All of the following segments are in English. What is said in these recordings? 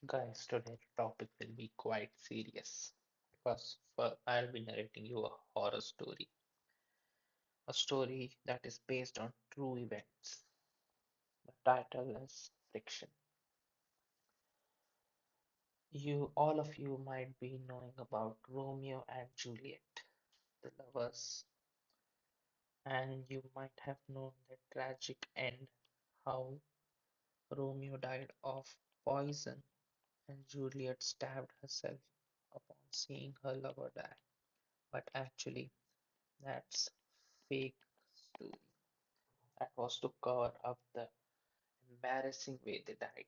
Guys, today's topic will be quite serious because I'll be narrating you a horror story, a story that is based on true events. The title is Fiction. All of you might be knowing about Romeo and Juliet, the lovers, and you might have known the tragic end, how Romeo died of poison and Juliet stabbed herself upon seeing her lover die. But actually, that's fake story. That was to cover up the embarrassing way they died.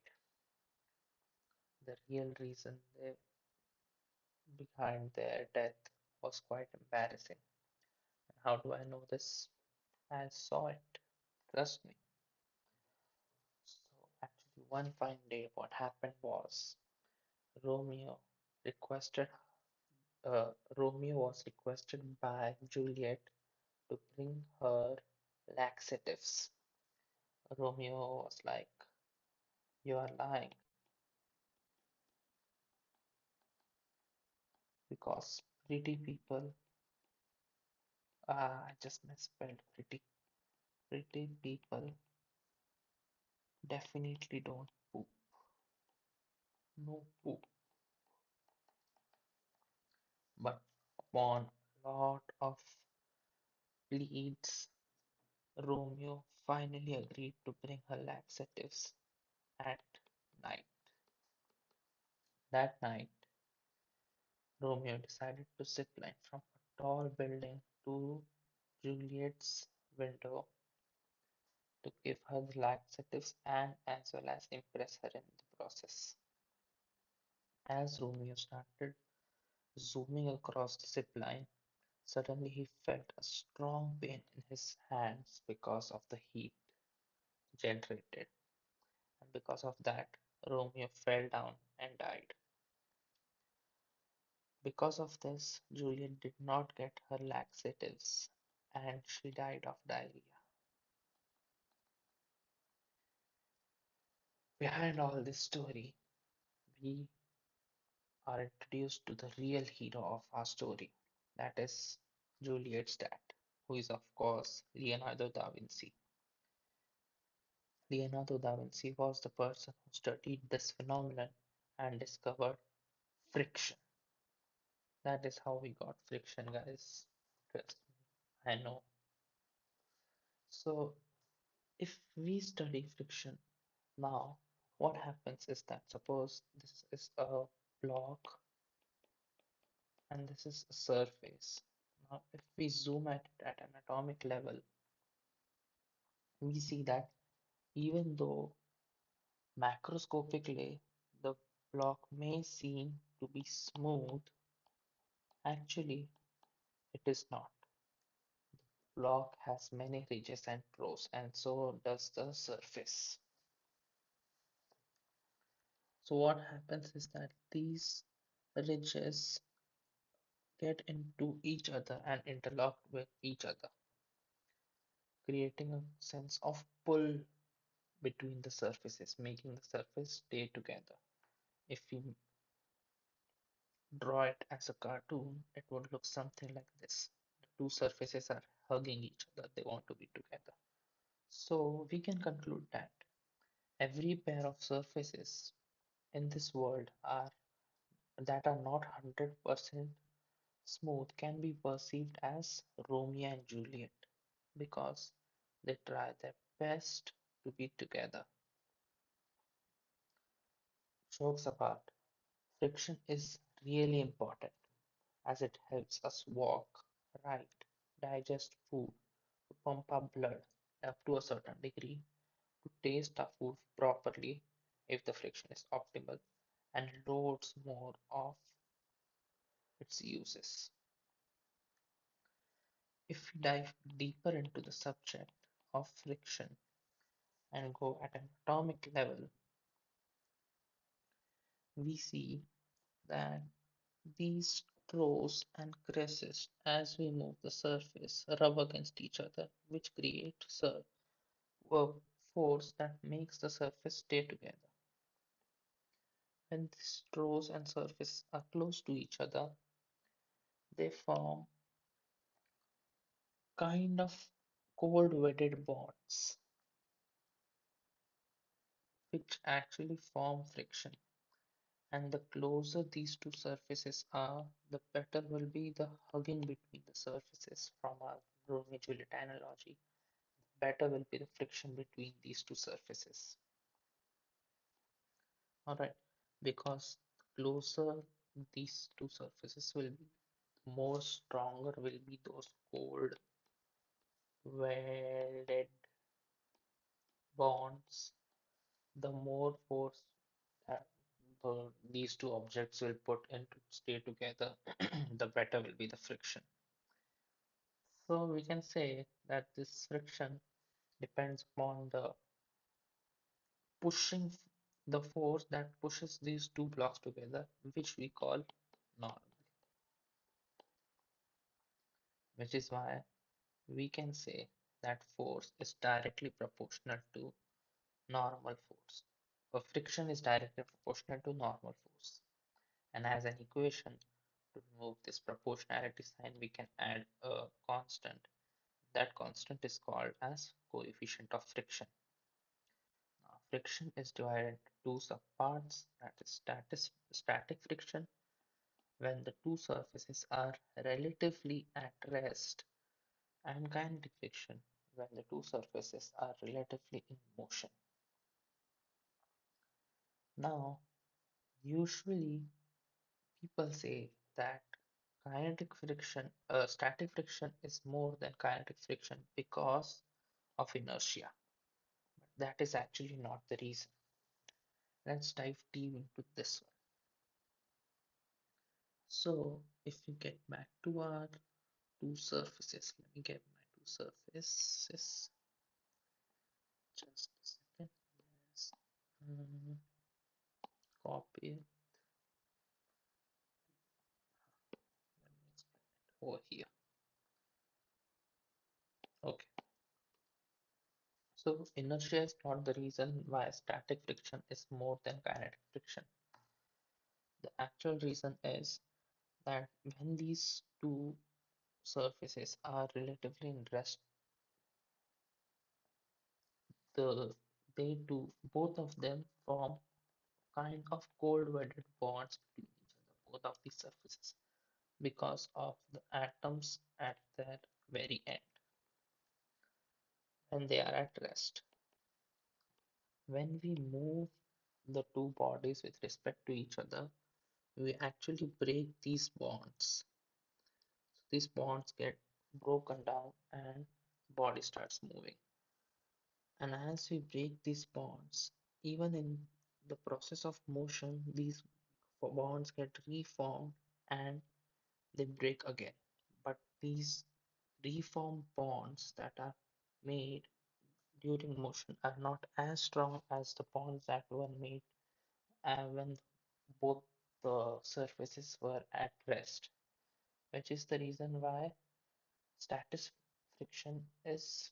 The real reason behind their death was quite embarrassing. And how do I know this? I saw it. Trust me. So actually, one fine day, what happened was Romeo requested. Romeo was requested by Juliet to bring her laxatives. Romeo was like, "You are lying because pretty people, I just misspelled pretty. Pretty people definitely don't poop. No poop." But upon a lot of pleads, Romeo finally agreed to bring her laxatives at night. That night, Romeo decided to zipline from a tall building to Juliet's window to give her the laxatives and as well as impress her in the process. As Romeo started zooming across the zip line, suddenly he felt a strong pain in his hands because of the heat generated, and because of that, Romeo fell down and died. Because of this, Juliet did not get her laxatives and she died of diarrhea. Behind all this story, we are introduced to the real hero of our story, that is Juliet's dad, who is, of course, Leonardo da Vinci. Leonardo da Vinci was the person who studied this phenomenon and discovered friction. That is how we got friction, guys. Trust me, I know. So, if we study friction now, what happens is that suppose this is a block and this is a surface. Now, if we zoom at it at an atomic level, we see that even though macroscopically the block may seem to be smooth, actually it is not. Block has many ridges and pores, and so does the surface. So what happens is that these ridges get into each other and interlock with each other, creating a sense of pull between the surfaces, making the surface stay together. If we draw it as a cartoon, it would look something like this. The two surfaces are hugging each other, they want to be together. So we can conclude that every pair of surfaces in this world are that are not 100% smooth can be perceived as Romeo and Juliet because they try their best to be together. Jokes apart, friction is really important as it helps us walk, write, digest food, to pump our blood up to a certain degree, to taste our food properly if the friction is optimal, and loads more of its uses. If we dive deeper into the subject of friction and go at an atomic level, we see that these throws and creases as we move the surface rub against each other, which creates a force that makes the surface stay together. When the straws and surface are close to each other, they form kind of cold-wedded bonds, which actually form friction. And the closer these two surfaces are, the better will be the hugging between the surfaces from our Romeo-Juliet analogy. Better will be the friction between these two surfaces. Alright, because the closer these two surfaces will be, the more stronger will be those cold welded bonds, the more force that these two objects will put in to stay together, the better will be the friction. So we can say that this friction depends upon pushing the force that pushes these two blocks together, which we call normal, which is why we can say that force is directly proportional to normal force. Or friction is directly proportional to normal force. And as an equation, to remove this proportionality sign, we can add a constant. That constant is called as coefficient of friction. Now, friction is divided into two subparts, that is static friction, when the two surfaces are relatively at rest, and kinetic friction, when the two surfaces are relatively in motion. Now, usually people say that static friction is more than kinetic friction because of inertia. But that is actually not the reason. Let's dive deep into this one. So, if we get back to our two surfaces, let me get my two surfaces. Just a second. Yes. Mm, Copy it. Let me explain it over here. Okay. So inertia is not the reason why static friction is more than kinetic friction. The actual reason is that when these two surfaces are relatively in rest, the they do both of them form kind of cold-wedded bonds between each other, both of these surfaces, because of the atoms at their very end when they are at rest. When we move the two bodies with respect to each other, we actually break these bonds. So these bonds get broken down and body starts moving. And as we break these bonds, even in the process of motion, these bonds get reformed and they break again. But these reformed bonds that are made during motion are not as strong as the bonds that were made when both the surfaces were at rest, which is the reason why static friction is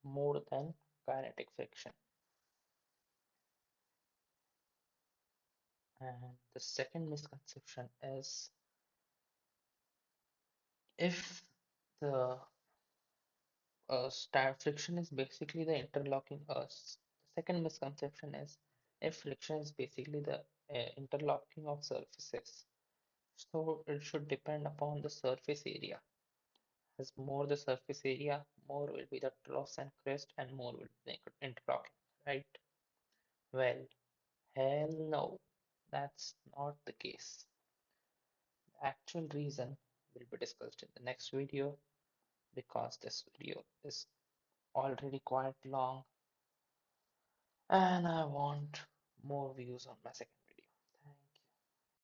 more than kinetic friction. And the second misconception is if the friction is basically the interlocking the second misconception is if friction is basically the interlocking of surfaces, so it should depend upon the surface area. As more the surface area, more will be the troughs and crest, and more will be the interlocking, right? Well, hell no, that's not the case. The actual reason will be discussed in the next video because this video is already quite long and I want more views on my second